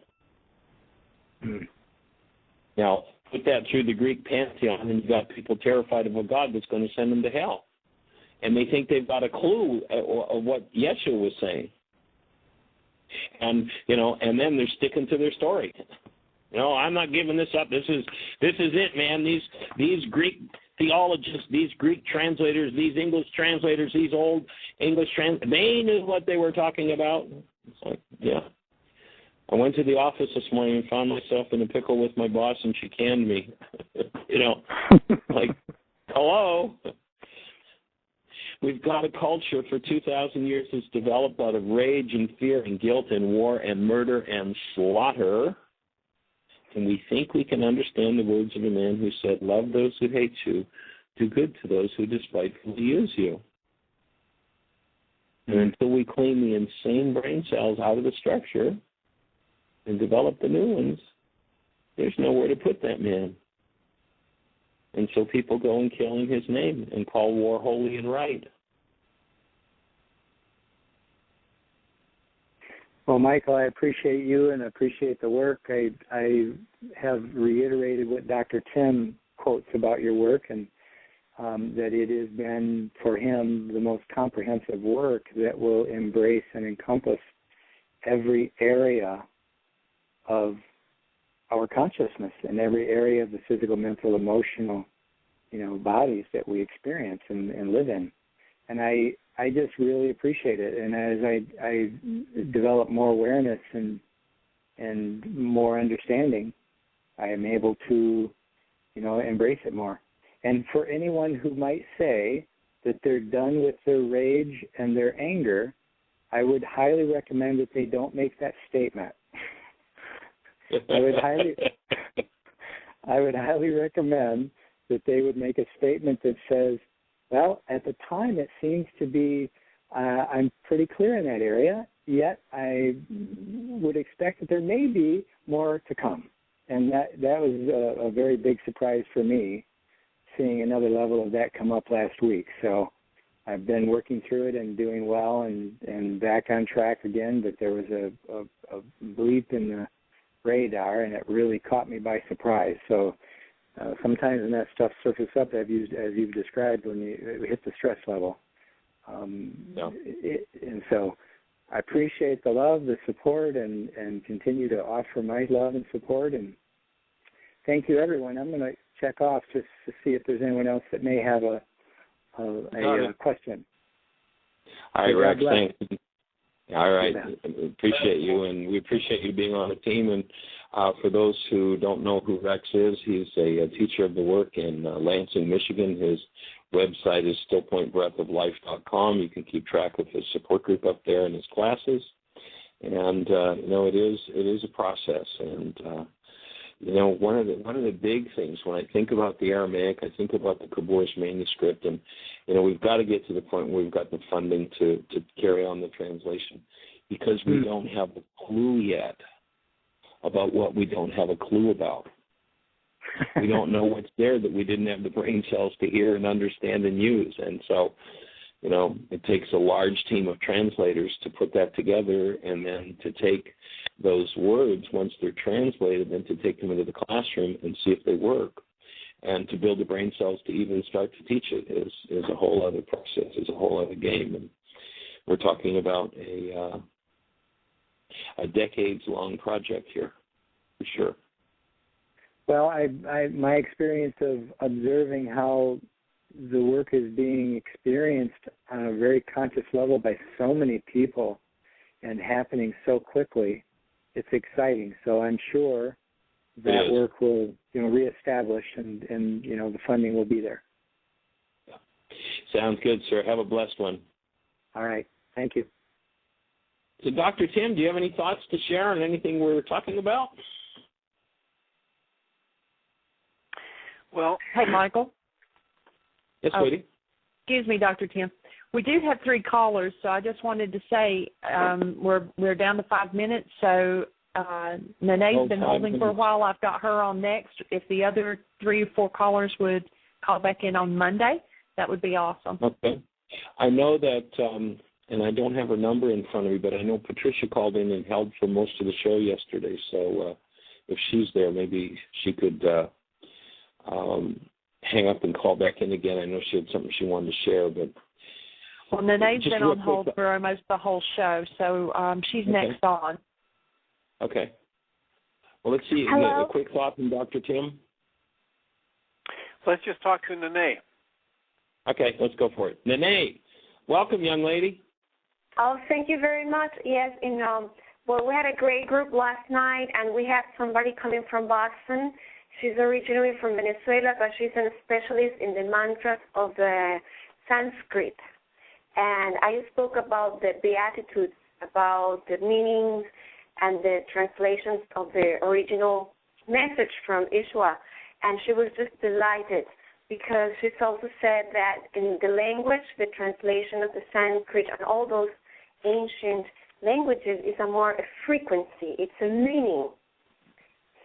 Now, put that through the Greek pantheon, and you've got people terrified of a God that's going to send them to hell. And they think they've got a clue of what Yeshua was saying. And, and then they're sticking to their story. No, I'm not giving this up. This is it, man. These Greek theologists, these Greek translators, these English translators, these old English they knew what they were talking about. It's like, yeah. I went to the office this morning and found myself in a pickle with my boss, and she canned me. Like, hello. We've got a culture for 2,000 years that's developed out of rage and fear and guilt and war and murder and slaughter. And we think we can understand the words of a man who said, love those who hate you, do good to those who despitefully use you. And until we clean the insane brain cells out of the structure and develop the new ones, there's nowhere to put that man. And so people go and kill in his name and call war holy and right. Well, Michael, I appreciate you and appreciate the work. I have reiterated what Dr. Tim quotes about your work, and that it has been, for him, the most comprehensive work that will embrace and encompass every area of our consciousness and every area of the physical, mental, emotional, bodies that we experience and live in. And I just really appreciate it. And as I develop more awareness and more understanding, I am able to, embrace it more. And for anyone who might say that they're done with their rage and their anger, I would highly recommend that they don't make that statement. I would highly recommend that they would make a statement that says, well, at the time it seems to be, I'm pretty clear in that area, yet I would expect that there may be more to come. And that was a very big surprise for me, seeing another level of that come up last week. So I've been working through it and doing well and back on track again, but there was a bleep in the radar, and it really caught me by surprise. So sometimes when that stuff surfaces up, as you've described, when you hit the stress level. And so I appreciate the love, the support, and continue to offer my love and support. And thank you, everyone. I'm going to check off just to see if there's anyone else that may have a question. All right, Rex, thanks. All right. Appreciate you, and we appreciate you being on the team. And for those who don't know who Rex is, he's a teacher of the work in Lansing, Michigan. His website is stillpointbreathoflife.com. You can keep track of his support group up there and his classes. And it is a process. And one of the big things when I think about the Aramaic, I think about the Kabbalist manuscript, and we've got to get to the point where we've got the funding to carry on the translation, because we don't have a clue yet about what we don't have a clue about. We don't know what's there that we didn't have the brain cells to hear and understand and use. And so, it takes a large team of translators to put that together, and then to take those words, once they're translated, then to take them into the classroom and see if they work. And to build the brain cells to even start to teach it is a whole other process, is a whole other game. And we're talking about a decades-long project here, for sure. Well, my experience of observing how the work is being experienced on a very conscious level by so many people and happening so quickly, it's exciting. So I'm sure that work will, reestablish and the funding will be there. Yeah. Sounds good, sir. Have a blessed one. All right. Thank you. So, Dr. Tim, do you have any thoughts to share on anything we're talking about? Well, hey, Michael. Yes, sweetie. Excuse me, Dr. Tim. We do have 3 callers, so I just wanted to say we're down to 5 minutes. So Nene's been holding for a while. I've got her on next. If the other 3 or 4 callers would call back in on Monday, that would be awesome. Okay. I know that, and I don't have her number in front of me, but I know Patricia called in and held for most of the show yesterday. So if she's there, maybe she could hang up and call back in again. I know she had something she wanted to share, but well, Nene's been on hold for almost the whole show, so she's next on. Okay. Well, let's see. Hello? A quick thought from Dr. Tim. Let's just talk to Nene. Okay, let's go for it. Nene, welcome, young lady. Oh, thank you very much. Yes, well, we had a great group last night, and we had somebody coming from Boston. She's originally from Venezuela, but she's a specialist in the mantras of the Sanskrit. And I spoke about the Beatitudes, about the meanings and the translations of the original message from Ishwa. And she was just delighted because she's also said that in the language, the translation of the Sanskrit and all those ancient languages is a frequency. It's a meaning.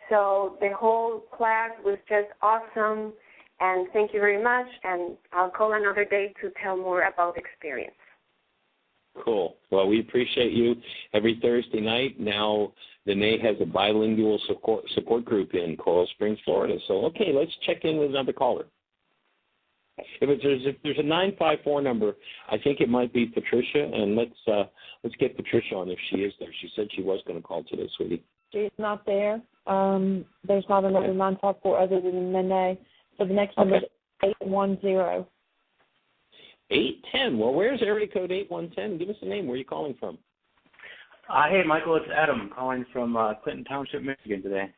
So the whole class was just awesome, and thank you very much, and I'll call another day to tell more about the experience. Cool. Well, we appreciate you every Thursday night. Now, Nene has a bilingual support group in Coral Springs, Florida. So, okay, let's check in with another caller. If there's a 954 number, I think it might be Patricia, and let's get Patricia on if she is there. She said she was going to call today, sweetie. She's not there. There's not another 954 other than Nene. So the next number is 810. 810. Well, where's area code 8110? Give us a name. Where are you calling from? Hey, Michael, it's Adam calling from Clinton Township, Michigan today.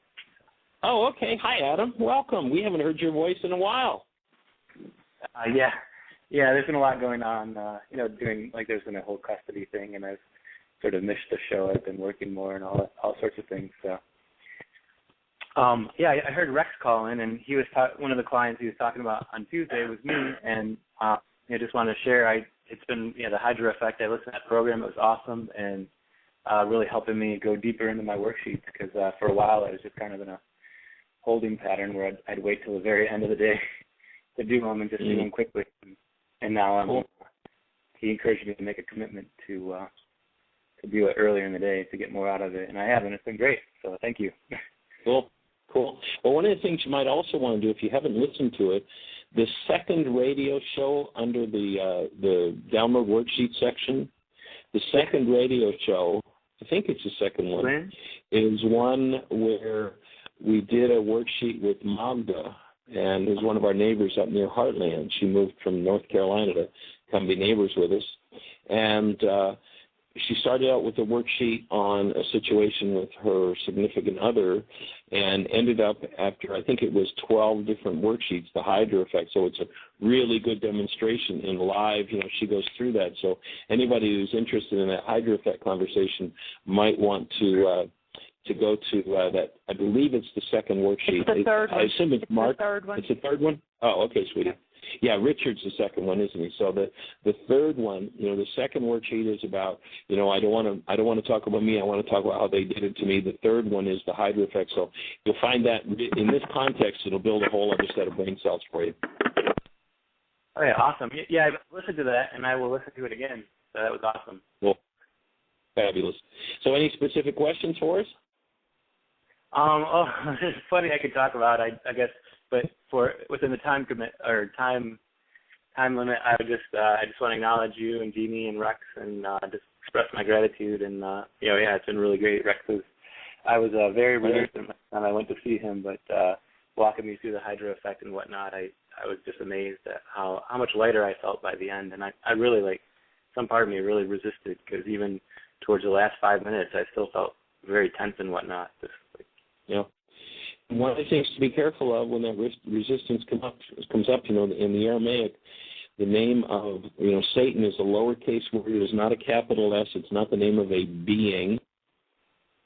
Oh, okay. Hi, Adam. Welcome. We haven't heard your voice in a while. Yeah, there's been a lot going on, there's been a whole custody thing, and I've sort of missed the show. I've been working more and all sorts of things, so. I heard Rex call in, and he was one of the clients he was talking about on Tuesday was me, and I just wanted to share. It's been the Hydra Effect. I listened to that program. It was awesome, and really helping me go deeper into my worksheets because for a while I was just kind of in a holding pattern where I'd wait till the very end of the day to do them and just do them quickly. And now he encouraged me to make a commitment to do it earlier in the day to get more out of it, and I have, and it's been great. So thank you. Cool. Well, one of the things you might also want to do if you haven't listened to it, the second radio show under the download worksheet section, the second radio show, I think it's the second one, is one where we did a worksheet with Magda, and is one of our neighbors up near Heartland. She moved from North Carolina to come be neighbors with us. And she started out with a worksheet on a situation with her significant other and ended up after, I think it was 12 different worksheets, the Hydra Effect. So it's a really good demonstration in live. She goes through that. So anybody who's interested in that Hydra Effect conversation might want to go to that. I believe it's the second worksheet. It's the third one. I assume it's Mark. The third one. It's the third one? Oh, okay, sweetie. Yeah, Richard's the second one, isn't he? So the third one, the second worksheet is about, I don't want to talk about me. I want to talk about how they did it to me. The third one is the Hydra Effect. So you'll find that in this context, it'll build a whole other set of brain cells for you. Oh, yeah, awesome. Yeah, I've listened to that, and I will listen to it again. So that was awesome. Well, fabulous. So any specific questions for us? It's funny I could talk about, I guess, but within the time limit, I just want to acknowledge you and Jeanie and Rex and just express my gratitude. And it's been really great. I was very resistant when I went to see him, but walking me through the Hydra Effect and whatnot, I was just amazed at how much lighter I felt by the end. And I really some part of me really resisted because even towards the last 5 minutes, I still felt very tense and whatnot. One of the things to be careful of when that resistance comes up, in the Aramaic, the name of, Satan is a lowercase word. It is not a capital S. It's not the name of a being.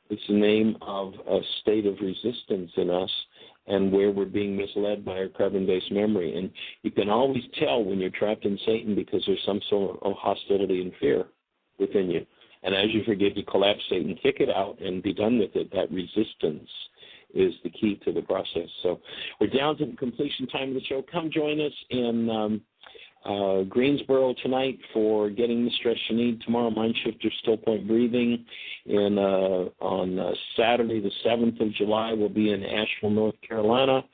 It's the name of a state of resistance in us and where we're being misled by our carbon-based memory. And you can always tell when you're trapped in Satan because there's some sort of hostility and fear within you. And as you forgive, you collapse Satan, kick it out, and be done with it. That resistance is the key to the process. So we're down to the completion time of the show. Come join us in Greensboro tonight for Getting the Stress You Need. Tomorrow, MindShifters, Still Point Breathing. And on Saturday, the 7th of July, we'll be in Asheville, North Carolina.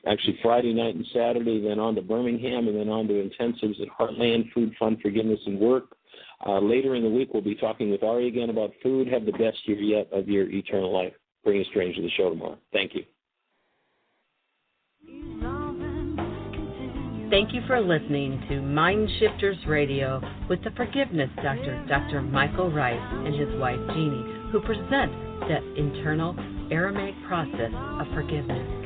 Actually, Friday night and Saturday, then on to Birmingham, and then on to intensives at Heartland, Food, Fun, Forgiveness, and Work. Later in the week, we'll be talking with Ari again about food. Have the best year yet of your eternal life. bring a stranger to the show tomorrow. Thank you. Thank you for listening to MindShifters Radio with the Forgiveness Doctor, Dr. Michael Ryce, and his wife Jeanie, who present the internal Aramaic process of forgiveness.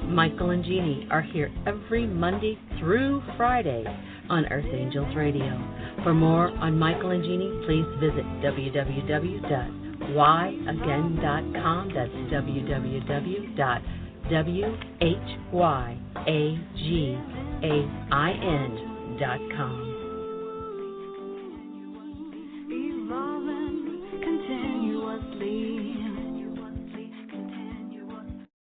Michael and Jeanie are here every Monday through Friday on Earth Angels Radio. For more on Michael and Jeanie, please visit www.whyagain.com. That's www.whyagain.com.